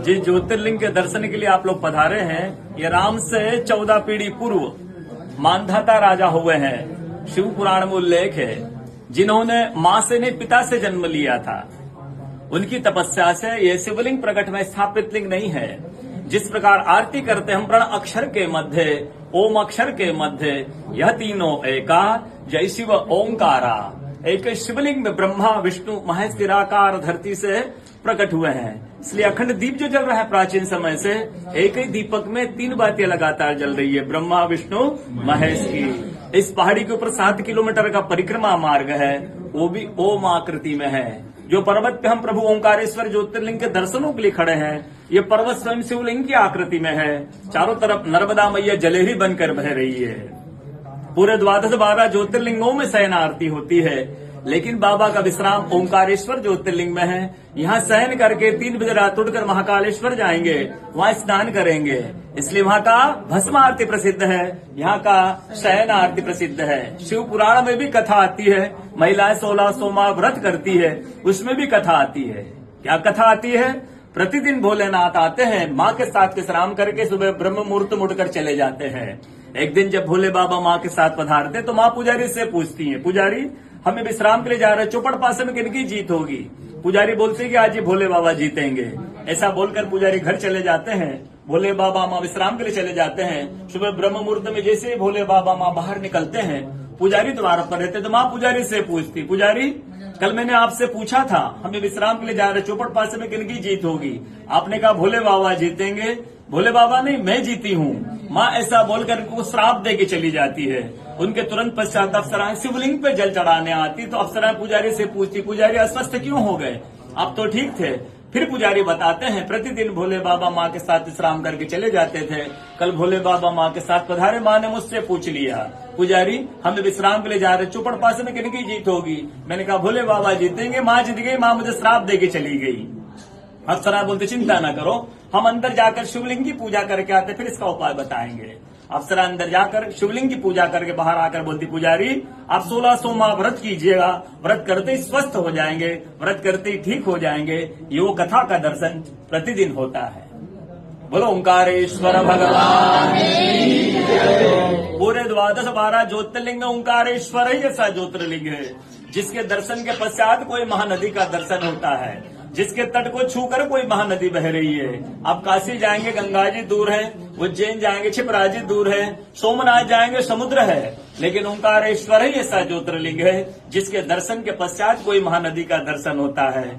जिस ज्योतिर्लिंग के दर्शन के लिए आप लोग पधारे हैं, ये राम से 14 पीढ़ी पूर्व मानधाता राजा हुए हैं। शिव पुराण में उल्लेख है, जिन्होंने मां से नहीं पिता से जन्म लिया था। उनकी तपस्या से ये शिवलिंग प्रकट में स्थापित लिंग नहीं है। जिस प्रकार आरती करते हम प्रण अक्षर के मध्य, ओम अक्षर के मध्य, यह तीनों एका, जय शिव ओंकारा। एक शिवलिंग में ब्रह्मा विष्णु महेश निराकार धरती से प्रकट हुए हैं। इसलिए अखंड दीप जो जल रहा है प्राचीन समय से, एक ही दीपक में 3 बातें लगातार जल रही है, ब्रह्मा विष्णु महेश की। इस पहाड़ी के ऊपर 7 किलोमीटर का परिक्रमा मार्ग है, वो भी ओम आकृति में है। जो पर्वत पे हम प्रभु ओंकारेश्वर ज्योतिर्लिंग के दर्शनों के लिए खड़े हैं, ये पर्वत स्वयं शिवलिंग की आकृति में है। चारों तरफ नर्मदा मैया जलेहरी बनकर बह रही है। पूरे 12 ज्योतिर्लिंगों में शयन आरती होती है, लेकिन बाबा का विश्राम ओंकारेश्वर ज्योतिर्लिंग में है। यहाँ शयन करके 3 बजे रात उठकर महाकालेश्वर जाएंगे, वहाँ स्नान करेंगे। इसलिए वहाँ का भस्म आरती प्रसिद्ध है, यहाँ का शयन आरती प्रसिद्ध है। शिव पुराण में भी कथा आती है, महिलाएं 16 सोमवार व्रत करती है, उसमें भी कथा आती है। क्या कथा आती है? प्रतिदिन भोलेनाथ आते हैं, माँ के साथ विश्राम करके सुबह ब्रह्म मुहूर्त में उठकर चले जाते हैं। एक दिन जब भोले बाबा माँ के साथ पधारते तो माँ पुजारी से पूछती है, पुजारी हमें विश्राम के लिए जा रहे हैं, चौपड़ पासे में किनकी जीत होगी? पुजारी बोलते हैं कि आज ये भोले बाबा जीतेंगे। ऐसा बोलकर पुजारी घर चले जाते हैं। भोले बाबा माँ विश्राम के लिए चले जाते हैं। सुबह ब्रह्म मुहूर्त में जैसे ही भोले बाबा माँ बाहर निकलते हैं, पुजारी द्वार पर रहते तो माँ पुजारी से पूछती, पुजारी कल मैंने आपसे पूछा था, हमें विश्राम के लिए जा रहे, चौपड़ पासे में किनकी जीत होगी? आपने कहा भोले बाबा जीतेंगे। भोले बाबा नहीं, मैं जीती हूँ। माँ ऐसा बोलकर उनको श्राप दे के चली जाती है। उनके तुरंत पश्चात अप्सराएं शिवलिंग पे जल चढ़ाने आती तो अप्सराएं पुजारी से पूछती, पुजारी अस्वस्थ क्यों हो गए? आप तो ठीक थे। फिर पुजारी बताते हैं, प्रतिदिन भोले बाबा माँ के साथ विश्राम करके चले जाते थे। कल भोले बाबा माँ के साथ पधारे, माँ ने मुझसे पूछ लिया, पुजारी हम विश्राम के लिए जा रहे, चौपड़ पासे में किनकी जीत होगी? मैंने कहा भोले बाबा जीतेंगे। माँ जीत गई। माँ मुझे श्राप दे के चली गई। अप्सरा बोलते चिंता न करो, हम अंदर जाकर शिवलिंग की पूजा करके आते, फिर इसका उपाय बताएंगे। अप्सरा अंदर जाकर शिवलिंग की पूजा करके बाहर आकर बोलती, पुजारी आप 16 सोमवार व्रत कीजिएगा, व्रत करते ही स्वस्थ हो जाएंगे, व्रत करते ही ठीक हो जाएंगे। ये वो कथा का दर्शन प्रतिदिन होता है। बोलो ओंकारेश्वर भगवान। पूरे 12 ज्योतिर्लिंग में ओंकारेश्वर ही ऐसा ज्योतिर्लिंग है जिसके दर्शन के पश्चात कोई महानदी का दर्शन होता है, जिसके तट को छूकर कोई महानदी बह रही है। आप काशी जाएंगे, गंगा जी दूर है, उज्जैन जाएंगे, क्षिप्रा जी दूर है, सोमनाथ जाएंगे, समुद्र है। लेकिन ओंकारेश्वर ही ऐसा ज्योतिर्लिंग है जिसके दर्शन के पश्चात कोई महानदी का दर्शन होता है।